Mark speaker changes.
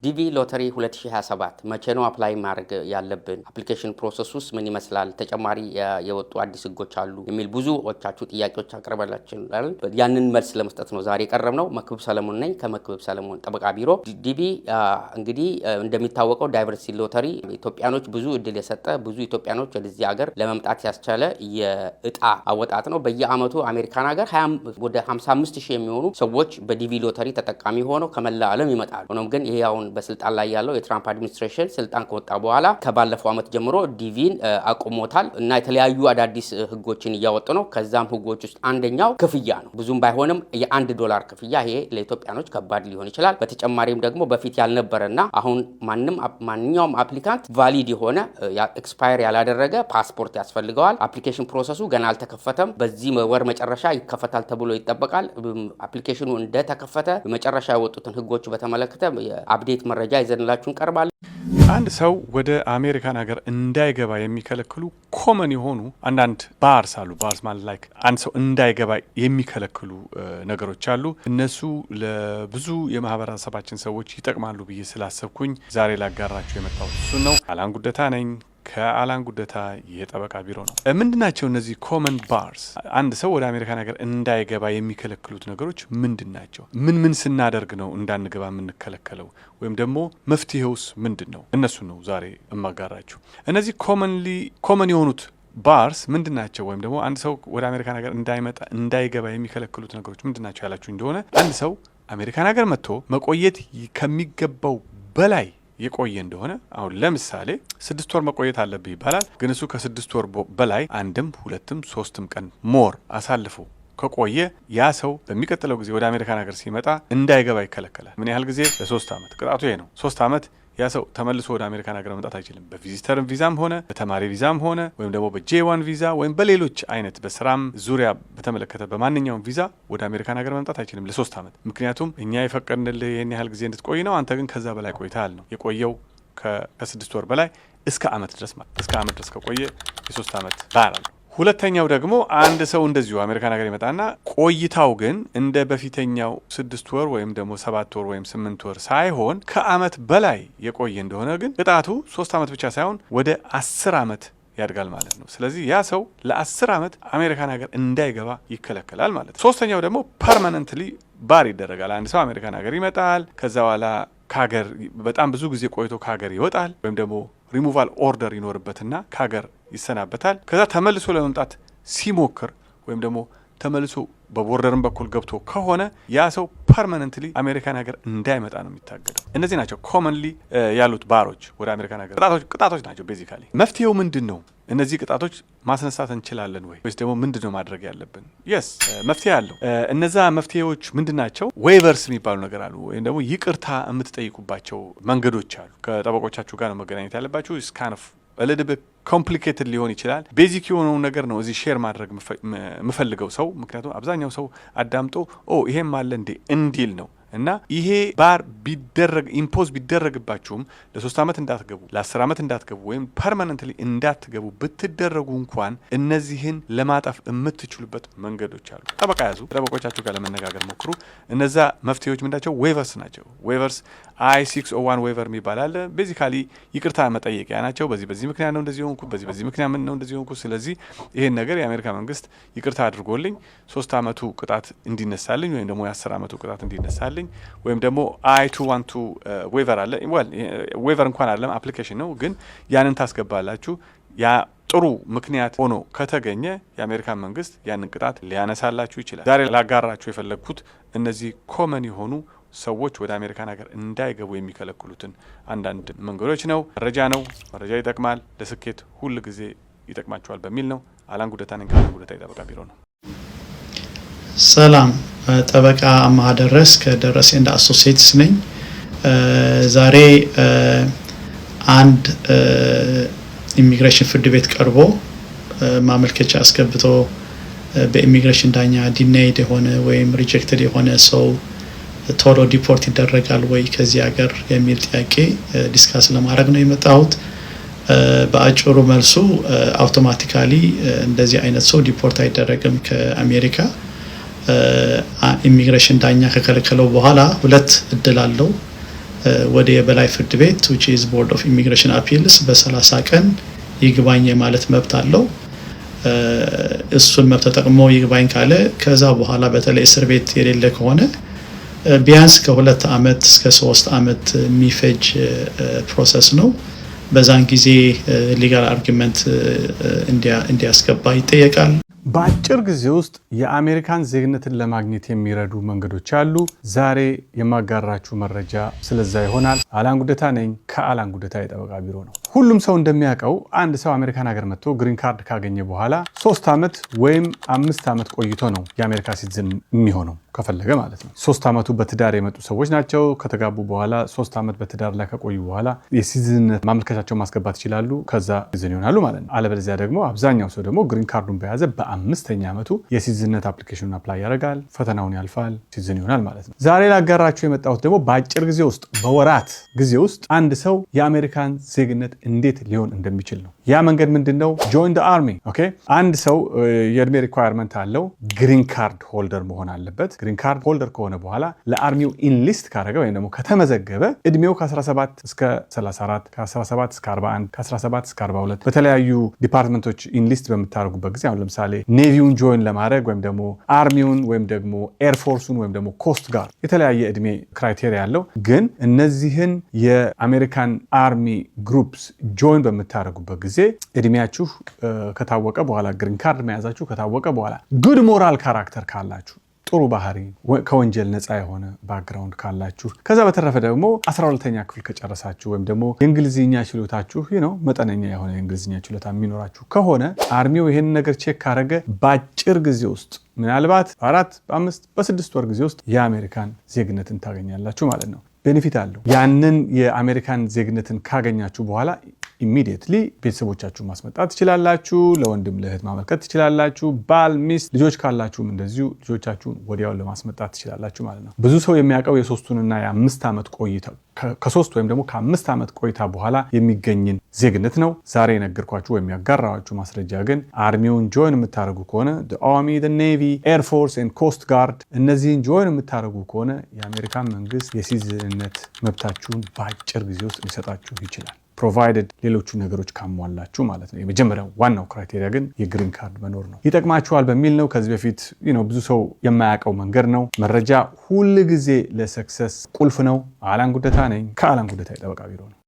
Speaker 1: ዲቪ ሎተሪ 2027 መቼ ነው አፕላይ ማድረግ ያለብን? አፕሊኬሽን ፕሮሰሱስ ምን ይመስላል? ተጨማሪ የወጡ አዲስ ህጎች አሉ የሚል ብዙዎቻችሁ ጥያቄዎች አቀርበላችኋል። ያንን መልስ ለመስጠት ነው ዛሬ የቀረብነው። መክብብ ሰለሞን ነኝ ከመክብብ ሰለሞን ጠበቃ ቢሮ። ዲቪ እንግዲህ እንደሚታወቀው ዳይቨርሲቲ ሎተሪ ኢትዮጵያኖች ብዙ እድል የሰጠ ብዙ ኢትዮጵያኖች ወደዚህ ሀገር ለመምጣት ያስቻለ የእጣ አወጣጥ ነው። በየአመቱ አሜሪካን ሀገር ወደ 55000 የሚሆኑ ሰዎች በዲቪ ሎተሪ ተጠቃሚ ሆነው ከመላ ዓለም ይመጣሉ። ሆኖም ግን ይሄ አሁን በስልጣን ላይ ያለው የትራምፕ አድሚኒስትሬሽን ስልጣን ከወጣ በኋላ ከባለፈው አመት ጀምሮ ዲቪን አቆሞታል እና የተለያዩ አዳዲስ ህጎችን እያወጡ ነው። ከዛም ህጎች ውስጥ አንደኛው ክፍያ ነው። ብዙም ባይሆንም $1 ክፍያ። ይሄ ለኢትዮጵያኖች ከባድ ሊሆን ይችላል። በተጨማሪም ደግሞ በፊት ያልነበረና አሁን ማንኛውም አፕሊካንት ቫሊድ የሆነ ኤክስፓየር ያላደረገ ፓስፖርት ያስፈልገዋል። አፕሊኬሽን ፕሮሰሱ ገና አልተከፈተም። በዚህ ወር መጨረሻ ይከፈታል ተብሎ ይጠበቃል። አፕሊኬሽኑ እንደተከፈተ መጨረሻ የወጡትን ህጎች በተመለከተ አፕዴት መረጃ ይዘንላችሁ እንቀርባለን።
Speaker 2: አንድ ሰው ወደ አሜሪካን ሀገር እንዳይገባ የሚከለክሉ ኮመን የሆኑ አንዳንድ ባርስ አሉ። ባርስ ማለት ላይክ አንድ ሰው እንዳይገባ የሚከለክሉ ነገሮች አሉ። እነሱ ለብዙ የማህበረሰባችን ሰዎች ይጠቅማሉ ብዬ ስላሰብኩኝ ዛሬ ላጋራችሁ የመጣሁት እሱን ነው። አላን ጉደታ ነኝ ከአላን ጉደታ የጠበቃ ቢሮ ነው። ምንድናቸው እነዚህ ኮመን ባርስ? አንድ ሰው ወደ አሜሪካን ሀገር እንዳይገባ የሚከለክሉት ነገሮች ምንድናቸው? ምን ስናደርግ ነው እንዳንገባ የምንከለከለው? ወይም ደግሞ መፍትሄውስ ምንድን ነው? እነሱ ነው ዛሬ እማጋራችሁ። እነዚህ ኮመን የሆኑት ባርስ ምንድናቸው? ወይም ደግሞ አንድ ሰው ወደ አሜሪካን ሀገር እንዳይገባ የሚከለክሉት ነገሮች ምንድናቸው ያላችሁ እንደሆነ አንድ ሰው አሜሪካን ሀገር መጥቶ መቆየት ከሚገባው በላይ የቆየ እንደሆነ አሁን ለምሳሌ 6 ወር መቆየት አለብህ ይባላል። ግን እሱ ከ6 ወር በላይ 1ም 2ም 3ም ቀን ሞር አሳልፎ ከቆየ ያ ሰው በሚቀጥለው ጊዜ ወደ አሜሪካን ሀገር ሲመጣ እንዳይገባ ይከለከላል። ምን ያህል ጊዜ? ለ3 ዓመት። ቅጣቱ ይሄ ነው። 3 ዓመት ያ ሰው ተመልሶ ወደ አሜሪካን ሀገር መምጣት አይችልም። በቪዚተር ቪዛም ሆነ በተማሪ ቪዛም ሆነ ወይም ደግሞ በጄዋን ቪዛ ወይም በሌሎች አይነት በስራም ዙሪያ በተመለከተ በማንኛውም ቪዛ ወደ አሜሪካን ሀገር መምጣት አይችልም ለ3 ዓመት። ምክንያቱም እኛ የፈቀድንልህ ይህን ያህል ጊዜ እንድትቆይ ነው። አንተ ግን ከዛ በላይ ቆይተሃል ነው። የቆየው ከ6 ወር በላይ እስከ ዓመት ድረስ ማለት እስከ ዓመት ድረስ ከቆየ የ3 ዓመት ባር አለ። ሁለተኛው ደግሞ አንድ ሰው እንደዚሁ አሜሪካን ሀገር ይመጣና ቆይታው ግን እንደ በፊተኛው 6 ወር ወይም ደግሞ 7 ወር ወይም 8 ወር ሳይሆን ከዓመት በላይ የቆየ እንደሆነ ግን ቅጣቱ 3 ዓመት ብቻ ሳይሆን ወደ 10 ዓመት ያድጋል ማለት ነው። ስለዚህ ያ ሰው ለ10 ዓመት አሜሪካን ሀገር እንዳይገባ ይከለከላል ማለት ነው። ሶስተኛው ደግሞ ፐርማነንትሊ ባር ይደረጋል። አንድ ሰው አሜሪካን ሀገር ይመጣል። ከዛ በኋላ ከሀገር በጣም ብዙ ጊዜ ቆይቶ ከሀገር ይወጣል ወይም ደግሞ ሪሙቫል ኦርደር ይኖርበትና ከሀገር ይሰናበታል። ከዛ ተመልሶ ለመምጣት ሲሞክር ወይም ደግሞ ተመልሶ በቦርደርም በኩል ገብቶ ከሆነ ያ ሰው ፐርማነንትሊ አሜሪካን ሀገር እንዳይመጣ ነው የሚታገደው። እነዚህ ናቸው ኮመንሊ ያሉት ባሮች ወደ አሜሪካን ሀገር ቅጣቶች ናቸው። ቤዚካሊ መፍትሄው ምንድን ነው? እነዚህ ቅጣቶች ማስነሳት እንችላለን ወይስ ደግሞ ምንድን ነው ማድረግ ያለብን? የስ መፍትሄ አለው። እነዛ መፍትሄዎች ምንድን ናቸው? ዌይቨርስ የሚባሉ ነገር አሉ፣ ወይም ደግሞ ይቅርታ የምትጠይቁባቸው መንገዶች አሉ። ከጠበቆቻችሁ ጋር ነው መገናኘት ያለባችሁ። ስካንፍ ልድብ ኮምፕሊኬትድ ሊሆን ይችላል። ቤዚክ የሆነውን ነገር ነው እዚህ ሼር ማድረግ የምፈልገው ሰው፣ ምክንያቱም አብዛኛው ሰው አዳምጦ ይሄም አለ እንዴ እንዲል ነው። እና ይሄ ባር ኢምፖዝ ቢደረግባችሁም ለ3 ዓመት እንዳትገቡ ለ10 ዓመት እንዳትገቡ ወይም ፐርማነንትሊ እንዳትገቡ ብትደረጉ እንኳን እነዚህን ለማጠፍ የምትችሉበት መንገዶች አሉ። ጠበቃ ያዙ። ጠበቆቻችሁ ጋር ለመነጋገር ሞክሩ። እነዛ መፍትሄዎች ምንዳቸው? ዌይቨርስ ናቸው። ዌይቨርስ I-601 ዌይቨር የሚባል አለ። ቤዚካሊ ይቅርታ መጠየቂያ ናቸው። በዚህ ምክንያት ነው እንደዚህ ሆንኩ፣ በዚህ ምክንያት ነው እንደዚህ ሆንኩ። ስለዚህ ይሄን ነገር የአሜሪካ መንግስት ይቅርታ አድርጎልኝ 3 ዓመቱ ቅጣት እንዲነሳልኝ ወይም ደግሞ የ10 ዓመቱ ቅጣት እንዲነሳልኝ ወይም ደግሞ I-212 ዌይቨር አለ። ዌይቨር እንኳን አይደለም አፕሊኬሽን ነው፣ ግን ያንን ታስገባላችሁ። ያ ጥሩ ምክንያት ሆኖ ከተገኘ የአሜሪካን መንግስት ያንን ቅጣት ሊያነሳላችሁ ይችላል። ዛሬ ላጋራችሁ የፈለግኩት እነዚህ ኮመን የሆኑ ሰዎች ወደ አሜሪካን ሀገር እንዳይገቡ የሚከለክሉትን አንዳንድ መንገዶች ነው። መረጃ ይጠቅማል፣ ለስኬት ሁል ጊዜ ይጠቅማችኋል በሚል ነው። አላን ጉደታ ነኝ ከአላን ጉደታ የጠበቃ ቢሮ ነው።
Speaker 3: ሰላም፣ ጠበቃ አማሃ ደረስ ከደረስ ኤንድ አሶሲኤትስ ነኝ። ዛሬ አንድ ኢሚግሬሽን ፍርድ ቤት ቀርቦ ማመልከቻ አስገብቶ በኢሚግሬሽን ዳኛ ዲናይድ የሆነ ወይም ሪጀክትድ የሆነ ሰው ቶሎ ዲፖርት ይደረጋል ወይ ከዚህ ሀገር የሚል ጥያቄ ዲስካስ ለማድረግ ነው የመጣሁት። በአጭሩ መልሱ አውቶማቲካሊ እንደዚህ አይነት ሰው ዲፖርት አይደረግም ከአሜሪካ። ኢሚግሬሽን ዳኛ ከከለከለው በኋላ ሁለት እድል አለው። ወደ የበላይ ፍርድ ቤት which is Board of Immigration Appeals በ30 ቀን ይግባኝ ማለት መብት አለው። እሱን መብት ተጠቅሞ ይግባኝ ካለ ከዛ በኋላ በተለይ እስር ቤት የሌለ ከሆነ ቢያንስ ከ2 አመት እስከ 3 አመት የሚፈጅ ፕሮሰስ ነው። በዛን ጊዜ ሊጋል አርጊመንት እንዲያስገባ ይጠየቃል።
Speaker 2: በአጭር ጊዜ ውስጥ የአሜሪካን ዜግነትን ለማግኘት የሚረዱ መንገዶች አሉ። ዛሬ የማጋራችሁ መረጃ ስለዛ ይሆናል። አላን ጉደታ ነኝ ከአላን ጉደታ የጠበቃ ቢሮ ነው። ሁሉም ሰው እንደሚያውቀው አንድ ሰው አሜሪካን ሀገር መጥቶ ግሪን ካርድ ካገኘ በኋላ 3 አመት ወይም 5 አመት ቆይቶ ነው የአሜሪካ ሲቲዝን የሚሆነው ከፈለገ ማለት ነው። 3 አመቱ በትዳር የመጡ ሰዎች ናቸው። ከተጋቡ በኋላ 3 አመት በትዳር ላይ ከቆዩ በኋላ የሲቲዝንነት ማመልከቻቸውን ማስገባት ይችላሉ። ከዛ ሲቲዝን ይሆናሉ ማለት ነው። አለበለዚያ ደግሞ አብዛኛው ሰው ደግሞ ግሪን ካርዱን በያዘ በ5ኛ አመቱ የሲቲዝንነት አፕሊኬሽኑን አፕላይ ያደርጋል፣ ፈተናውን ያልፋል፣ ሲቲዝን ይሆናል ማለት ነው። ዛሬ ላጋራችሁ የመጣሁት ደግሞ በአጭር ጊዜ ውስጥ በወራት ጊዜ ውስጥ አንድ ሰው የአሜሪካን ዜግነት እንዴት ሊሆን እንደሚችል ነው። ያ መንገድ ምንድነው? ጆይን ዘ አርሚ። ኦኬ አንድ ሰው የእድሜ ሪኳየርመንት አለው። ግሪን ካርድ ሆልደር መሆን አለበት። ግሪን ካርድ ሆልደር ከሆነ በኋላ ለአርሚው ኢንሊስት ካደረገ ወይም ደግሞ ከተመዘገበ እድሜው ከ17 እስከ 34 ከ17 እስከ 41 ከ17 እስከ 42 በተለያዩ ዲፓርትመንቶች ኢንሊስት በምታደርጉበት ጊዜ አሁን ለምሳሌ ኔቪውን ጆይን ለማድረግ ወይም ደግሞ አርሚውን ወይም ደግሞ ኤርፎርሱን ወይም ደግሞ ኮስት ጋርድ የተለያየ እድሜ ክራይቴሪያ አለው። ግን እነዚህን የአሜሪካን አርሚ ግሩፕስ ጆይን በምታደርጉበት ጊዜ እድሜያችሁ ከታወቀ በኋላ ግሪን ካርድ መያዛችሁ ከታወቀ በኋላ ጉድ ሞራል ካራክተር ካላችሁ ጥሩ ባህሪ ከወንጀል ነፃ የሆነ ባክግራውንድ ካላችሁ ከዛ በተረፈ ደግሞ 12ኛ ክፍል ከጨረሳችሁ ወይም ደግሞ የእንግሊዝኛ ችሎታችሁ መጠነኛ የሆነ የእንግሊዝኛ ችሎታ የሚኖራችሁ ከሆነ አርሚው ይሄን ነገር ቼክ ካረገ በአጭር ጊዜ ውስጥ ምናልባት በ4 በ5 በ6 ወር ጊዜ ውስጥ የአሜሪካን ዜግነትን ታገኛላችሁ ማለት ነው። ቤኔፊት አለው። ያንን የአሜሪካን ዜግነትን ካገኛችሁ በኋላ ኢሚዲየትሊ ቤተሰቦቻችሁን ማስመጣት ትችላላችሁ። ለወንድም ለእህት ማመልከት ትችላላችሁ። ባል፣ ሚስት፣ ልጆች ካላችሁም እንደዚሁ ልጆቻችሁን ወዲያው ለማስመጣት ትችላላችሁ ማለት ነው። ብዙ ሰው የሚያውቀው የ3ና የ5 አመት ቆይታ ከ3 ወይም ደግሞ ከ5 አመት ቆይታ በኋላ የሚገኝን ዜግነት ነው። ዛሬ የነገርኳችሁ ወይም ያጋራኋችሁ ማስረጃ ግን አርሚውን ጆይን የምታደርጉ ከሆነ አርሚ፣ ኔቪ፣ ኤርፎርስ ኤንድ ኮስት ጋርድ እነዚህን ጆይን የምታደርጉ ከሆነ የአሜሪካን መንግስት የሲቲዝንነት መብታችሁን በአጭር ጊዜ ውስጥ ሊሰጣችሁ ይችላል። ፕሮቫይደድ ሌሎቹ ነገሮች ካሟላችሁ ማለት ነው። የመጀመሪያው ዋናው ክራይቴሪያ ግን የግሪን ካርድ መኖር ነው። ይጠቅማችኋል በሚል ነው። ከዚህ በፊት ብዙ ሰው የማያውቀው መንገድ ነው። መረጃ ሁል ጊዜ ለሰክሰስ ቁልፍ ነው። አላን ጉደታ ነኝ ከአላን ጉደታ የጠበቃ ቢሮ ነው።